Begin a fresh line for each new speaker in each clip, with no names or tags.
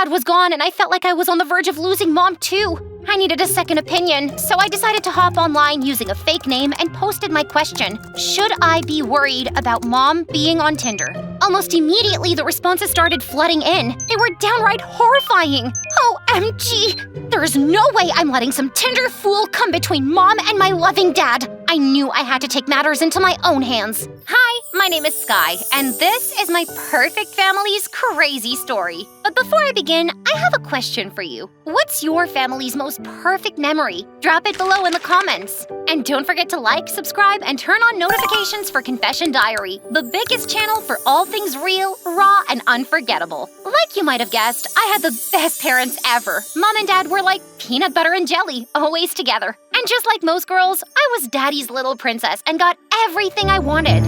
Dad was gone and I felt like I was on the verge of losing Mom too. I needed a second opinion, so I decided to hop online using a fake name and posted my question: should I be worried about Mom being on Tinder? Almost immediately, the responses started flooding in. They were downright horrifying. OMG! There's no way I'm letting some Tinder fool come between Mom and my loving dad. I knew I had to take matters into my own hands. Hi, my name is Sky, and this is my perfect family's crazy story. But before I begin, I have a question for you. What's your family's most perfect memory? Drop it below in the comments. And don't forget to like, subscribe, and turn on notifications for Confession Diary, the biggest channel for all things real, raw, and unforgettable. Like you might have guessed, I had the best parents ever. Mom and Dad were like peanut butter and jelly, always together. And just like most girls, I was Daddy's little princess and got everything I wanted.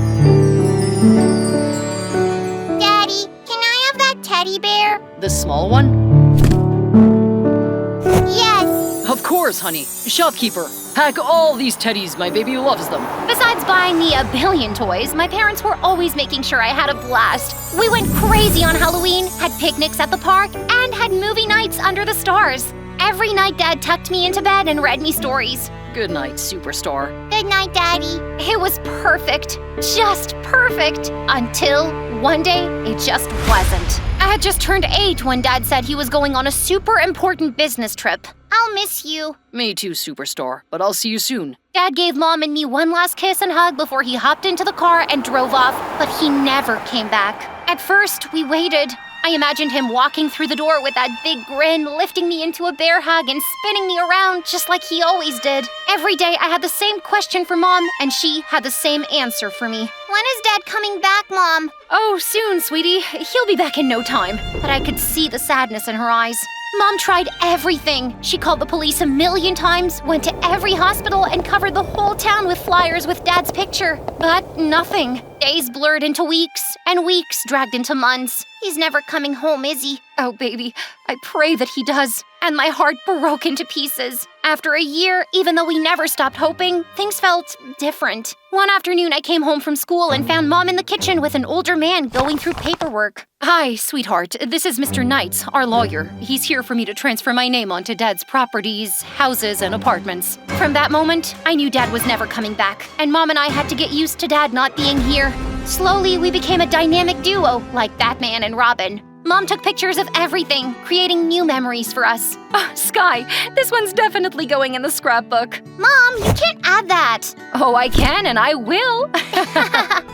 Daddy, can I have that teddy bear?
The small one?
Yes.
Of course, honey. Shopkeeper, pack all these teddies. My baby loves them.
Besides buying me a billion toys, my parents were always making sure I had a blast. We went crazy on Halloween, had picnics at the park, and had movie nights under the stars. Every night, Dad tucked me into bed and read me stories.
Good night, superstar.
Good night, Daddy. It was perfect. Just perfect. Until one day, it just wasn't. I had just turned 8 when Dad said he was going on a super important business trip. I'll miss you.
Me too, superstar, but I'll see you soon.
Dad gave Mom and me one last kiss and hug before he hopped into the car and drove off, but he never came back. At first, we waited. I imagined him walking through the door with that big grin, lifting me into a bear hug and spinning me around just like he always did. Every day I had the same question for Mom, and she had the same answer for me. When is Dad coming back, Mom? Oh, soon, sweetie. He'll be back in no time. But I could see the sadness in her eyes. Mom tried everything. She called the police a million times, went to every hospital, and covered the whole town with flyers with Dad's picture. But nothing. Days blurred into weeks, and weeks dragged into months. He's never coming home, is he? Oh, baby, I pray that he does. And my heart broke into pieces. After a year, even though we never stopped hoping, things felt different. One afternoon, I came home from school and found Mom in the kitchen with an older man going through paperwork. Hi, sweetheart. This is Mr. Knights, our lawyer. He's here for me to transfer my name onto Dad's properties, houses, and apartments. From that moment, I knew Dad was never coming back, and Mom and I had to get used to Dad not being here. Slowly, we became a dynamic duo, like Batman and Robin. Mom took pictures of everything, creating new memories for us. Sky, this one's definitely going in the scrapbook. Mom, you can't add that. Oh, I can and I will.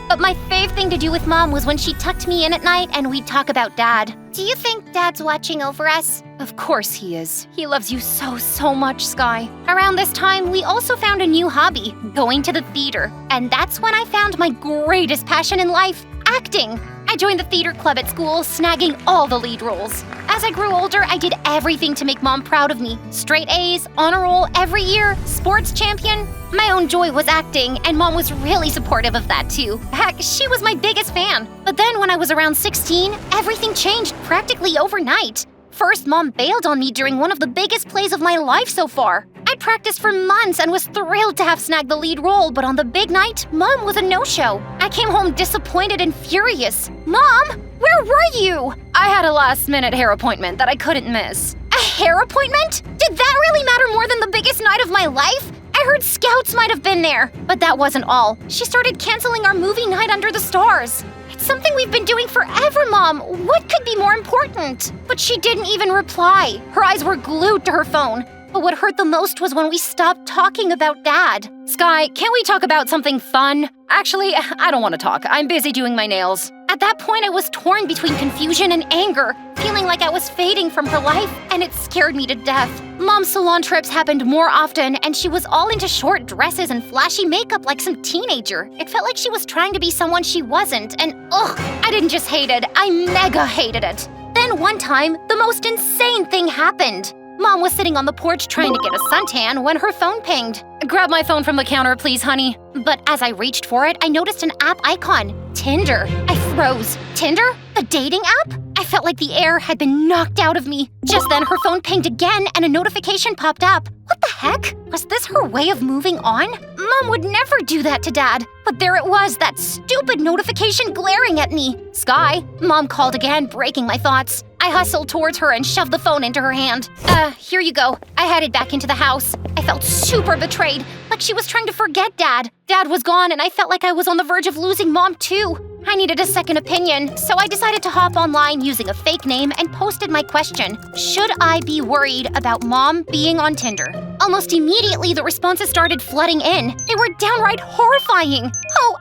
But my fave thing to do with Mom was when she tucked me in at night and we'd talk about Dad. Do you think Dad's watching over us? Of course he is. He loves you so much, Sky. Around this time, we also found a new hobby, going to the theater. And that's when I found my greatest passion in life, acting. I joined the theater club at school, snagging all the lead roles. As I grew older, I did everything to make Mom proud of me. Straight A's, honor roll every year, sports champion. My own joy was acting, and Mom was really supportive of that too. Heck, she was my biggest fan. But then when I was around 16, everything changed practically overnight. First, Mom bailed on me during one of the biggest plays of my life so far. I practiced for months and was thrilled to have snagged the lead role, but on the big night, Mom was a no-show. I came home disappointed and furious. Mom, where were you? I had a last-minute hair appointment that I couldn't miss. A hair appointment? Did that really matter more than the biggest night of my life? I heard scouts might have been there. But that wasn't all. She started canceling our movie night under the stars. It's something we've been doing forever, Mom. What could be more important? But she didn't even reply. Her eyes were glued to her phone. But what hurt the most was when we stopped talking about Dad. Sky, can't we talk about something fun? Actually, I don't want to talk. I'm busy doing my nails. At that point, I was torn between confusion and anger, feeling like I was fading from her life, and it scared me to death. Mom's salon trips happened more often, and she was all into short dresses and flashy makeup like some teenager. It felt like she was trying to be someone she wasn't, and I didn't just hate it, I mega hated it. Then one time, the most insane thing happened. Mom was sitting on the porch trying to get a suntan when her phone pinged. Grab my phone from the counter, please, honey. But as I reached for it, I noticed an app icon, Tinder. I froze. Tinder? The dating app? I felt like the air had been knocked out of me. Just then, her phone pinged again and a notification popped up. What the heck? Was this her way of moving on? Mom would never do that to Dad. But there it was, that stupid notification glaring at me. Sky, Mom called again, breaking my thoughts. I hustled towards her and shoved the phone into her hand. Here you go. I headed back into the house. I felt super betrayed, like she was trying to forget Dad. Dad was gone and I felt like I was on the verge of losing Mom too. I needed a second opinion, so I decided to hop online using a fake name and posted my question. Should I be worried about Mom being on Tinder? Almost immediately, the responses started flooding in. They were downright horrifying.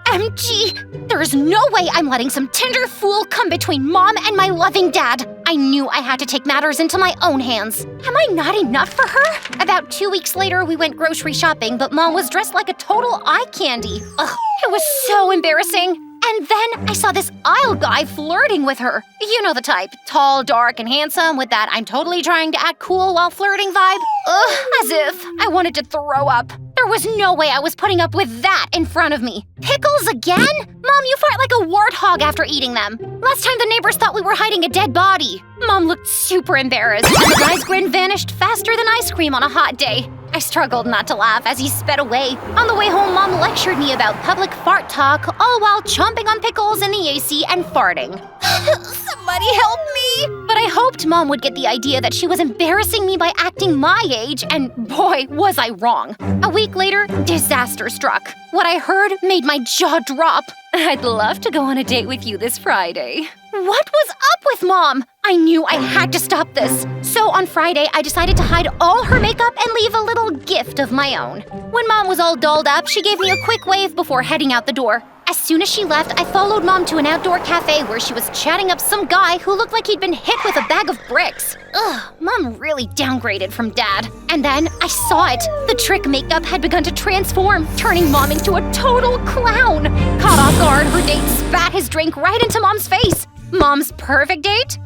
OMG! There's no way I'm letting some Tinder fool come between Mom and my loving Dad. I knew I had to take matters into my own hands. Am I not enough for her? About 2 weeks later, we went grocery shopping, but Mom was dressed like a total eye candy. Ugh, it was so embarrassing. And then I saw this aisle guy flirting with her. You know the type. Tall, dark, and handsome with that I'm totally trying to act cool while flirting vibe. Ugh, as if I wanted to throw up. There was no way I was putting up with that in front of me. Pickles again? Mom, you fart like a warthog after eating them. Last time the neighbors thought we were hiding a dead body. Mom looked super embarrassed, and the guy's grin vanished faster than ice cream on a hot day. I struggled not to laugh as he sped away. On the way home, Mom lectured me about public fart talk, all while chomping on pickles in the AC and farting. Somebody help me! But I hoped Mom would get the idea that she was embarrassing me by acting my age, and boy, was I wrong. A week later, disaster struck. What I heard made my jaw drop. I'd love to go on a date with you this Friday. What was up with Mom? I knew I had to stop this. So on Friday, I decided to hide all her makeup and leave a little gift of my own. When Mom was all dolled up, she gave me a quick wave before heading out the door. As soon as she left, I followed Mom to an outdoor cafe where she was chatting up some guy who looked like he'd been hit with a bag of bricks. Ugh, Mom really downgraded from Dad. And then I saw it. The trick makeup had begun to transform, turning Mom into a total clown. Caught off guard, her date spat his drink right into Mom's face. Mom's perfect date?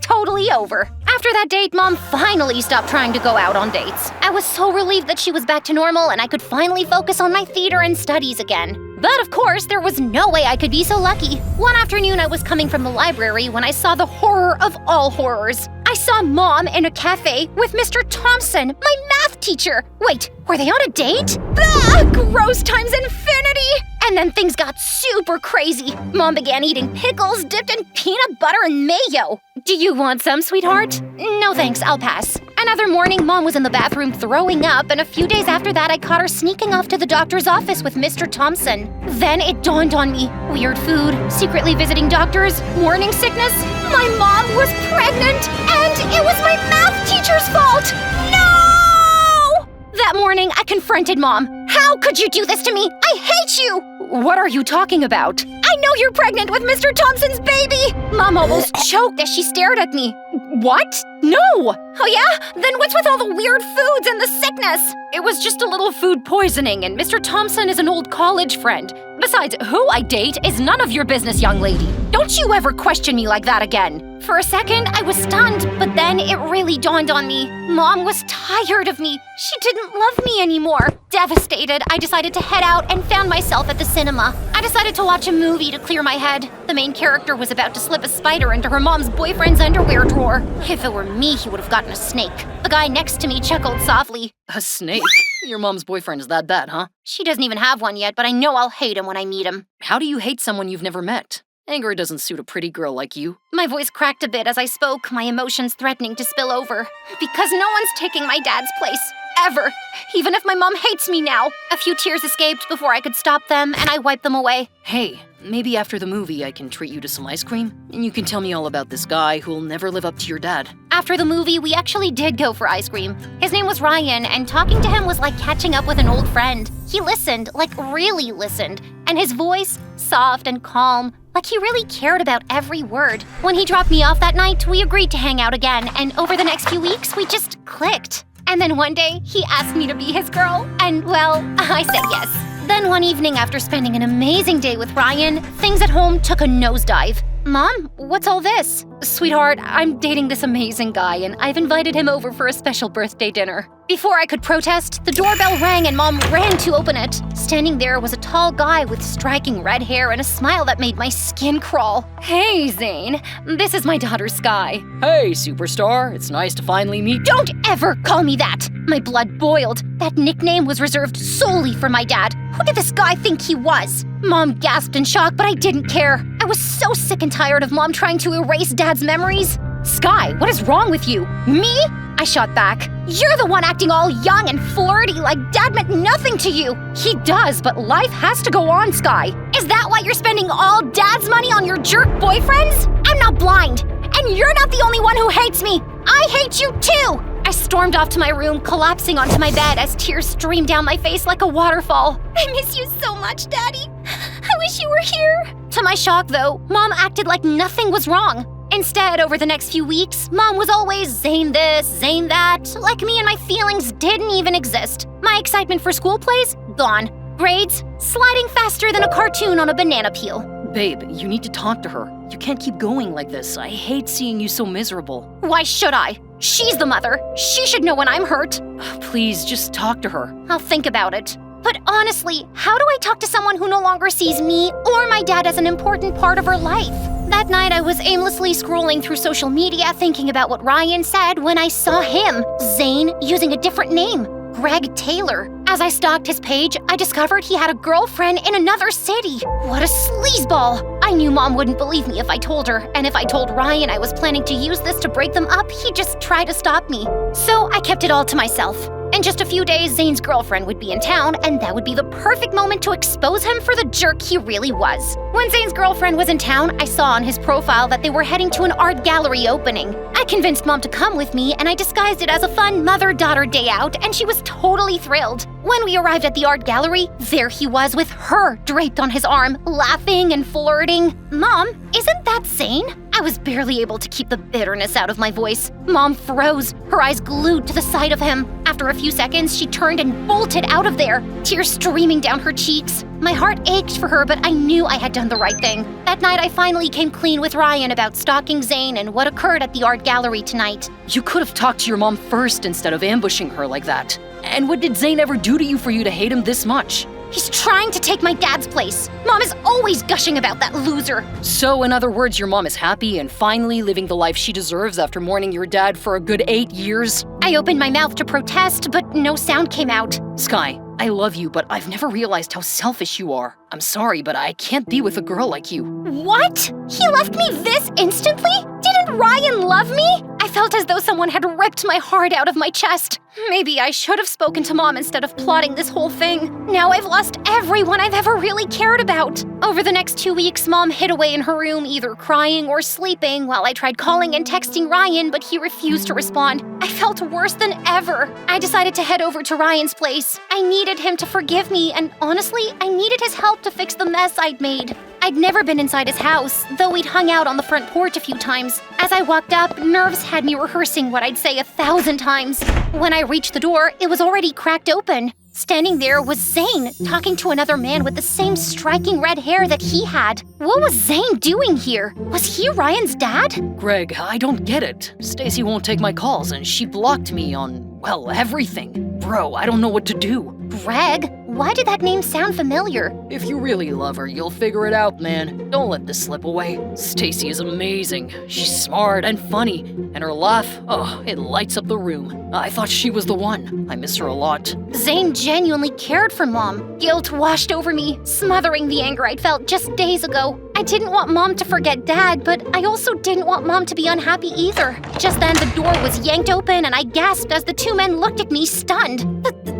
Totally over. After that date, Mom finally stopped trying to go out on dates. I was so relieved that she was back to normal and I could finally focus on my theater and studies again. But of course, there was no way I could be so lucky. One afternoon, I was coming from the library when I saw the horror of all horrors. I saw Mom in a cafe with Mr. Thompson, my math teacher. Wait, were they on a date? Ah, gross times infinity! And then things got super crazy. Mom began eating pickles dipped in peanut butter and mayo. Do you want some, sweetheart? No thanks, I'll pass. Another morning, Mom was in the bathroom throwing up, and a few days after that, I caught her sneaking off to the doctor's office with Mr. Thompson. Then it dawned on me. Weird food, secretly visiting doctors, morning sickness. My mom was pregnant, and it was my math teacher's fault! No! That morning, I confronted Mom. How could you do this to me? I hate you! What are you talking about? I know you're pregnant with Mr. Thompson's baby! Mom almost choked as she stared at me. What? No! Oh yeah? Then what's with all the weird foods and the sickness? It was just a little food poisoning, and Mr. Thompson is an old college friend. Besides, who I date is none of your business, young lady. Don't you ever question me like that again. For a second, I was stunned, but then it really dawned on me. Mom was tired of me. She didn't love me anymore. Devastated, I decided to head out and found myself at the cinema. I decided to watch a movie to clear my head. The main character was about to slip a spider into her mom's boyfriend's underwear drawer. If it were me, he would have gotten a snake. The guy next to me chuckled softly.
A snake? Your mom's boyfriend is that bad, huh?
She doesn't even have one yet, but I know I'll hate him when I meet him.
How do you hate someone you've never met? Anger doesn't suit a pretty girl like you.
My voice cracked a bit as I spoke, my emotions threatening to spill over. Because no one's taking my dad's place. Ever. Even if my mom hates me now. A few tears escaped before I could stop them, and I wiped them away.
Hey, maybe after the movie I can treat you to some ice cream, and you can tell me all about this guy who'll never live up to your dad.
After the movie, we actually did go for ice cream. His name was Ryan, and talking to him was like catching up with an old friend. He listened, like really listened, and his voice, soft and calm, like he really cared about every word. When he dropped me off that night, we agreed to hang out again, and over the next few weeks, we just clicked. And then one day, he asked me to be his girl, and well, I said yes. Then one evening, after spending an amazing day with Ryan, things at home took a nosedive. Mom, what's all this? Sweetheart, I'm dating this amazing guy and I've invited him over for a special birthday dinner. Before I could protest, the doorbell rang and Mom ran to open it. Standing there was a tall guy with striking red hair and a smile that made my skin crawl. Hey, Zane. This is my daughter, Sky.
Hey, superstar. It's nice to finally meet.
Don't ever call me that! My blood boiled. That nickname was reserved solely for my dad. Who did this guy think he was? Mom gasped in shock, but I didn't care. I was so sick and tired of Mom trying to erase Dad's memories. Sky, what is wrong with you? Me? I shot back. You're the one acting all young and flirty like Dad meant nothing to you. He does, but life has to go on, Sky. Is that why you're spending all Dad's money on your jerk boyfriends? I'm not blind. And you're not the only one who hates me. I hate you too. I stormed off to my room, collapsing onto my bed as tears streamed down my face like a waterfall. I miss you so much, Daddy. I wish you were here. To my shock, though, Mom acted like nothing was wrong. Instead, over the next few weeks, Mom was always Zane this, Zane that, like me and my feelings didn't even exist. My excitement for school plays? Gone. Grades? Sliding faster than a cartoon on a banana peel.
Babe, you need to talk to her. You can't keep going like this. I hate seeing you so miserable.
Why should I? She's the mother. She should know when I'm hurt.
Please, just talk to her.
I'll think about it. But honestly, how do I talk to someone who no longer sees me or my dad as an important part of her life? That night, I was aimlessly scrolling through social media thinking about what Ryan said when I saw him, Zane, using a different name, Greg Taylor. As I stalked his page, I discovered he had a girlfriend in another city. What a sleazeball! I knew Mom wouldn't believe me if I told her, and if I told Ryan I was planning to use this to break them up, he'd just try to stop me. So I kept it all to myself. In just a few days, Zane's girlfriend would be in town, and that would be the perfect moment to expose him for the jerk he really was. When Zane's girlfriend was in town, I saw on his profile that they were heading to an art gallery opening. I convinced Mom to come with me, and I disguised it as a fun mother-daughter day out, and she was totally thrilled. When we arrived at the art gallery, there he was with her draped on his arm, laughing and flirting. Mom, isn't that Zane? I was barely able to keep the bitterness out of my voice. Mom froze, her eyes glued to the sight of him. After a few seconds, she turned and bolted out of there, tears streaming down her cheeks. My heart ached for her, but I knew I had done the right thing. That night, I finally came clean with Ryan about stalking Zane and what occurred at the art gallery tonight.
You could have talked to your mom first instead of ambushing her like that. And what did Zane ever do to you for you to hate him this much?
He's trying to take my dad's place. Mom is always gushing about that loser.
So, in other words, your mom is happy and finally living the life she deserves after mourning your dad for a good 8 years?
I opened my mouth to protest, but no sound came out.
Sky, I love you, but I've never realized how selfish you are. I'm sorry, but I can't be with a girl like you.
What? He left me this instantly? Didn't Ryan love me? I felt as though someone had ripped my heart out of my chest. Maybe I should have spoken to Mom instead of plotting this whole thing. Now I've lost everyone I've ever really cared about. Over the next 2 weeks, Mom hid away in her room, either crying or sleeping, while I tried calling and texting Ryan, but he refused to respond. I felt worse than ever. I decided to head over to Ryan's place. I needed him to forgive me, and honestly, I needed his help to fix the mess I'd made. I'd never been inside his house, though we'd hung out on the front porch a few times. As I walked up, nerves had me rehearsing what I'd say 1,000 times. When I reached the door, it was already cracked open. Standing there was Zane, talking to another man with the same striking red hair that he had. What was Zane doing here? Was he Ryan's dad?
Greg, I don't get it. Stacy won't take my calls and she blocked me on, well, everything. Bro, I don't know what to do.
Greg? Why did that name sound familiar?
If you really love her, you'll figure it out, man. Don't let this slip away. Stacy is amazing. She's smart and funny, and her laugh, oh, it lights up the room. I thought she was the one. I miss her a lot.
Zane genuinely cared for Mom. Guilt washed over me, smothering the anger I'd felt just days ago. I didn't want Mom to forget Dad, but I also didn't want Mom to be unhappy either. Just then, the door was yanked open and I gasped as the two men looked at me stunned.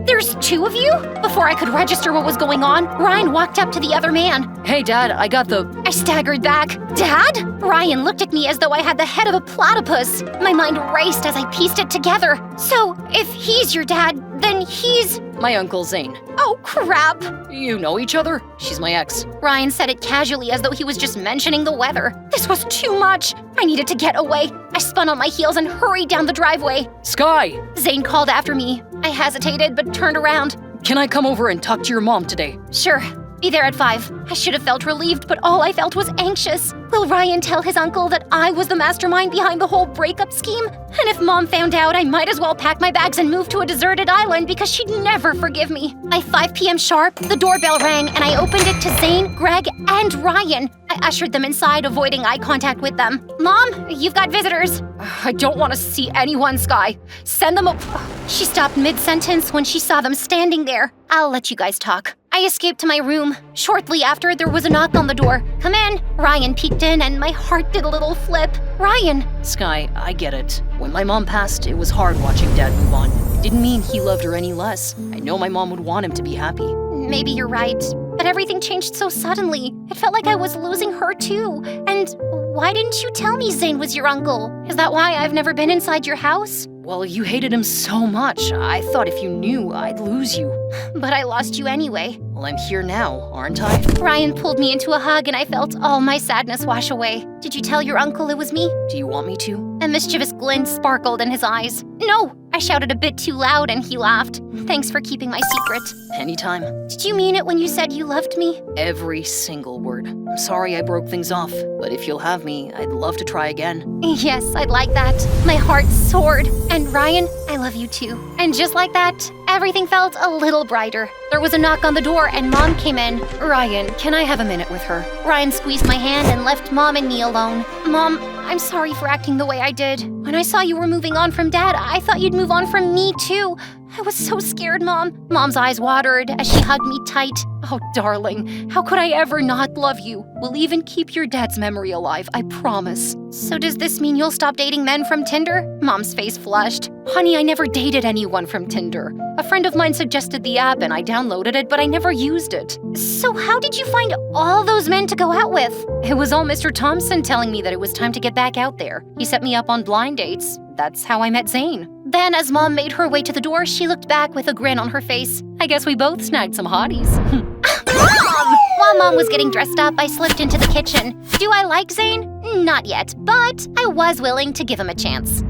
There's two of you? Before I could register what was going on, Ryan walked up to the other man.
Hey, Dad, I got the...
I staggered back. Dad? Ryan looked at me as though I had the head of a platypus. My mind raced as I pieced it together. So, if he's your dad, then he's...
My Uncle Zane.
Oh, crap.
You know each other? She's my ex.
Ryan said it casually as though he was just mentioning the weather. This was too much. I needed to get away. I spun on my heels and hurried down the driveway.
Sky!
Zane called after me. I hesitated but turned around.
Can I come over and talk to your mom today?
Sure. Be there at 5. I should have felt relieved, but all I felt was anxious. Will Ryan tell his uncle that I was the mastermind behind the whole breakup scheme? And if Mom found out, I might as well pack my bags and move to a deserted island because she'd never forgive me. By 5 p.m. sharp, the doorbell rang and I opened it to Zane, Greg, and Ryan. I ushered them inside, avoiding eye contact with them. Mom, you've got visitors.
I don't want to see anyone, Sky. Send them up.
She stopped mid-sentence when she saw them standing there. I'll let you guys talk. I escaped to my room. Shortly after, there was a knock on the door. Come in. Ryan peeked in and my heart did a little flip. Ryan!
Sky, I get it. When my mom passed, it was hard watching Dad move on. It didn't mean he loved her any less. I know my mom would want him to be happy.
Maybe you're right, but everything changed so suddenly. It felt like I was losing her too. And why didn't you tell me Zane was your uncle? Is that why I've never been inside your house?
Well, you hated him so much. I thought if you knew, I'd lose you.
But I lost you anyway.
Well, I'm here now, aren't I?
Ryan pulled me into a hug and I felt all my sadness wash away. Did you tell your uncle it was me?
Do you want me to?
A mischievous glint sparkled in his eyes. No! I shouted a bit too loud and he laughed. Thanks for keeping my secret.
Anytime.
Did you mean it when you said you loved me?
Every single word. I'm sorry I broke things off, but if you'll have me, I'd love to try again.
Yes, I'd like that. My heart soared. And Ryan, I love you too. And just like that, everything felt a little brighter. There was a knock on the door and Mom came in.
Ryan, can I have a minute with her?
Ryan squeezed my hand and left Mom and me alone. Mom, I'm sorry for acting the way I did. When I saw you were moving on from Dad, I thought you'd move on from me too. I was so scared, Mom. Mom's eyes watered as she hugged me tight.
Oh, darling, how could I ever not love you? We'll even keep your dad's memory alive, I promise.
So does this mean you'll stop dating men from Tinder? Mom's face flushed.
Honey, I never dated anyone from Tinder. A friend of mine suggested the app and I downloaded it, but I never used it.
So how did you find all those men to go out with?
It was all Mr. Thompson telling me that it was time to get back out there. He set me up on blind dates. That's how I met Zane.
Then, as Mom made her way to the door, she looked back with a grin on her face.
I guess we both snagged some hotties.
Mom! While Mom was getting dressed up, I slipped into the kitchen. Do I like Zane? Not yet, but I was willing to give him a chance.